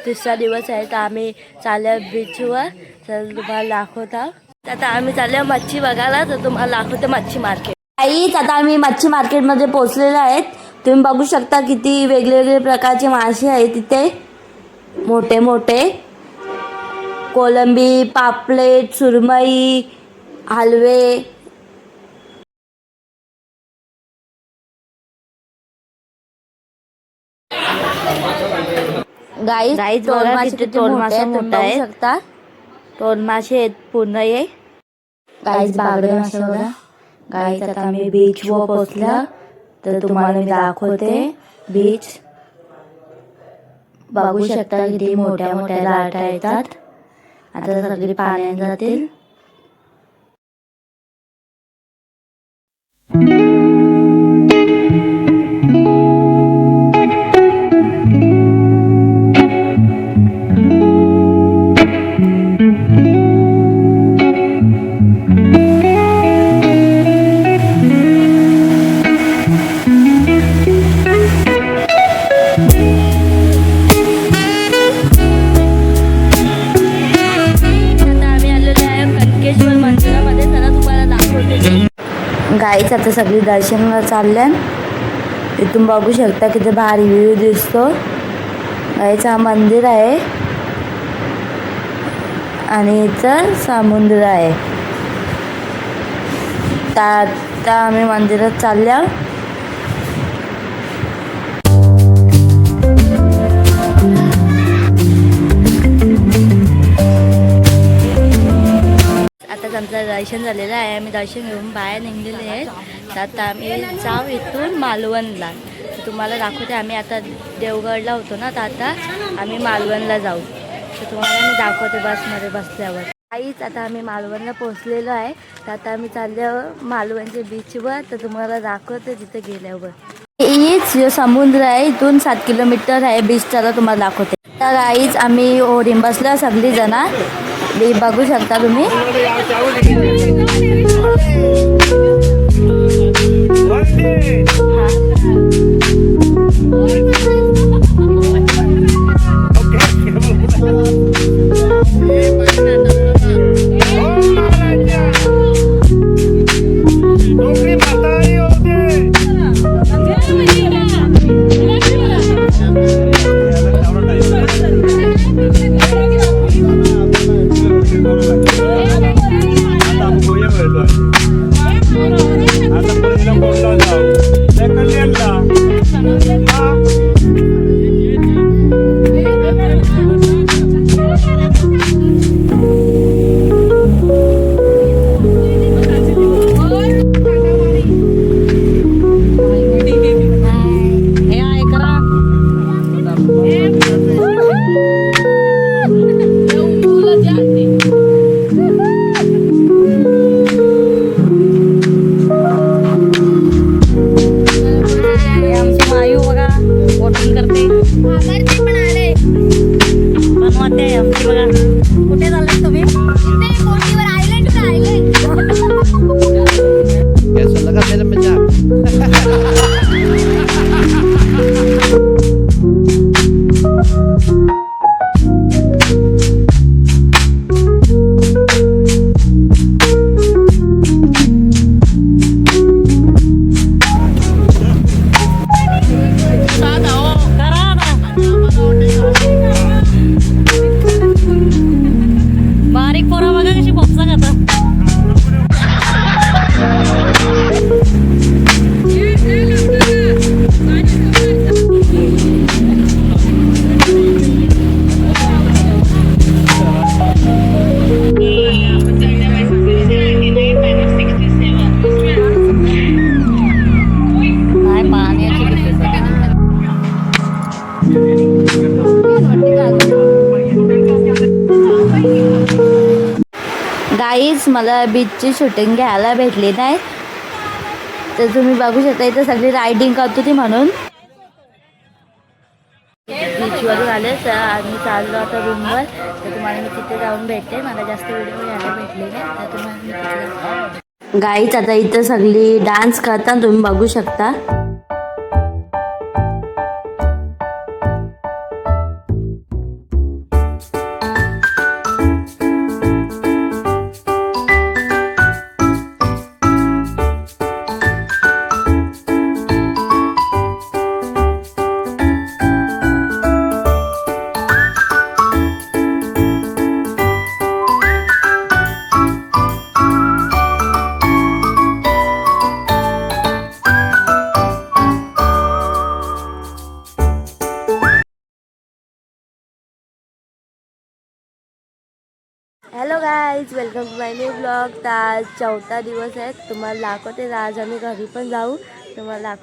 तिसरा दिवस आहे तर आम्ही चाललो बीचवर. तर तुम्हाला दाखवत आहोत. आता आम्ही चाललो मच्छी बघायला, तर तुम्हाला दाखवते मच्छी मार्केट. काहीच आता आम्ही मच्छी मार्केटमध्ये पोहोचलेलो आहेत. तुम्ही बघू शकता किती वेगवेगळे प्रकारचे मासे आहेत तिथे. मोठे मोठे कोलंबी, पापलेट, सुरमई, हलवे. गाईज बघा किती तोलमासा मोठा आहे. शकता तोलमासे आहेत पूर्ण हे. गाईज बागडे मासे बघा. गाईज आता आम्ही बीचवर पोहोचला, तर तुम्हाला मी दाखवते बीच. बघू शकता किती मोठ्या मोठ्या लाटा येतात. आता सगळी पाण्यात जातील. गाईच आता सगळी दर्शनाला चालल्या. इथून बघू शकता किती भारी व्ह्यू दिसतो. गाईचं हा मंदिर आहे आणि इथं समुद्र आहे. आता आम्ही मंदिरात चालल्या. आमचं दर्शन झालेलं आहे. आम्ही दर्शन घेऊन बाहेर निघलेले आहेत. तर आता आम्ही जाऊ इथून मालवणला. तुम्हाला दाखवते. आम्ही आता देवगडला होतो ना, तर आता आम्ही मालवणला जाऊ. तर तुम्हाला मी दाखवते बसमध्ये बसल्यावर. काहीच आता आम्ही मालवणला पोहोचलेलो आहे. तर आता आम्ही चाललो मालवणच्या बीचवर. तर तुम्हाला दाखवते तिथे गेल्यावर. हीच जो समुद्र आहे इथून 7 किलोमीटर आहे बीच. त्याला तुम्हाला दाखवते. तर काहीच आम्ही ओढीन बसलो सगळी जण. बघू शकता तुम्ही. गाईज मला बीचची शूटिंग घ्यायला भेटली नाही. तर तुम्ही बघू शकता इथे सगळी रायडिंग करतो ती म्हणून. बीचवरून आले तर आम्ही चाललो आता रूमवर. तर तुम्हाला मी तिथे जाऊन भेटते. मला जास्त व्हिडिओ घ्यायला भेटले नाही तर तुम्हाला गाईज आता इथं सगळी डान्स करताना तुम्ही बघू शकता. Welcome to my new blog. तर आज 4था दिवस आहे. तुम्हाला दाखवते. आज आम्ही घरी पण जाऊ. तुम्हाला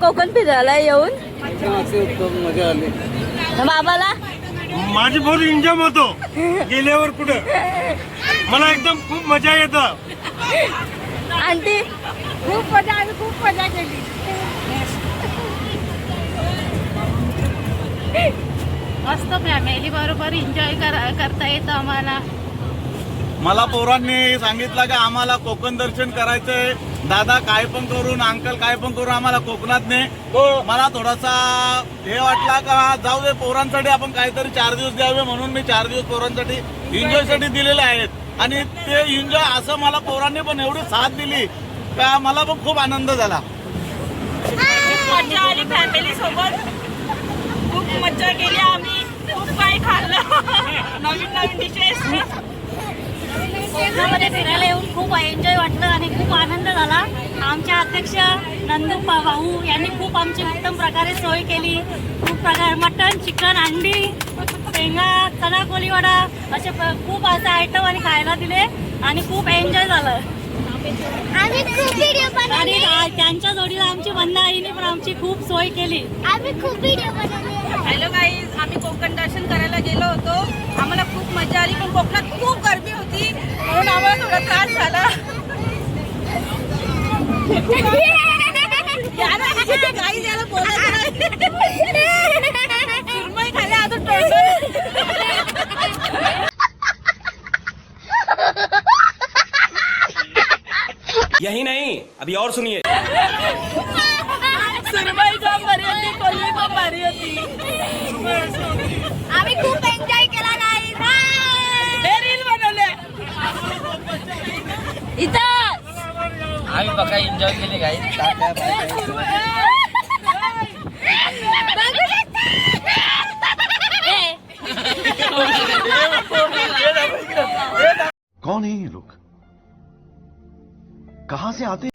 कोकण फिरायला येऊन मजा आली. बाबाला माझी बहुत एन्जॉय होतो गेल्यावर कुठं मला एकदम खूप मजा येतं. आंटी खूप मजा केली. मस्त फॅमिली बरोबर एन्जॉय करता येतं आम्हाला. मला पोरांनी सांगितलं की आम्हाला कोकण दर्शन करायचंय. दादा काय पण करून, अंकल काय पण करून आम्हाला कोकणात ने. मला थोडासा हे वाटला का जाऊ दे पोरांसाठी आपण काहीतरी 4 दिवस द्यावे म्हणून मी 4 दिवस पोरांसाठी एन्जॉय साठी दिलेले आहेत. आणि ते एन्जॉय असं मला पोरांनी पण एवढी साथ दिली का मला पण खूप आनंद झाला. मजा आली फॅमिली सोबत. खूप मजा केली आम्ही. खूप काही खाल्लं. नवीन डिशेस. कोकणामध्ये फिरायला येऊन खूप एन्जॉय वाटलं आणि खूप आनंद झाला. आमचे अध्यक्ष नंदू भाऊ यांनी खूप आमची उत्तम प्रकारे सोय केली. खूप प्रकार मटण, चिकन, अंडी, शेंगा, चणा कोलीवाडा असे खूप असे आयटम आणि खायला दिले आणि खूप एन्जॉय झालं. आणि त्यांच्या जोडीला आमची वंदना आईने पण आमची खूप सोय केली. हॅलो गाईज, आम्ही कोकण दर्शन करायला गेलो होतो. आम्हाला खूप मजा आली. पण कोकणात खूप गर्दी होती म्हणून आम्हाला थोडा त्रास झाला. गाईज याला बोलायचं नाही. सुरमई खाल्या अजून यही नहीं, अभी और सुनिए. सुरमई जाम भारी होती, कोल्ही पण भारी होती. आम्ही खूप एन्जॉय केला गाईज. रील बनवले इथं. आम्ही बघा एन्जॉय केले गाईज. कौन है ये लोग, कहां से आते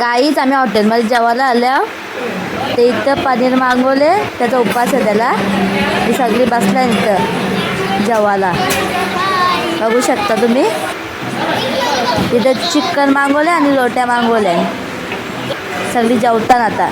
गाईच आम्ही हॉटेलमध्ये जेवायला आल्या. ते इथं पनीर मागवले, त्याचा उपवास आहे त्याला. ही सगळी बसल्या इथं जेवायला, बघू शकता तुम्ही. इथं चिकन मागवले आणि रोट्या मागवल्या. सगळी जेवतात आता.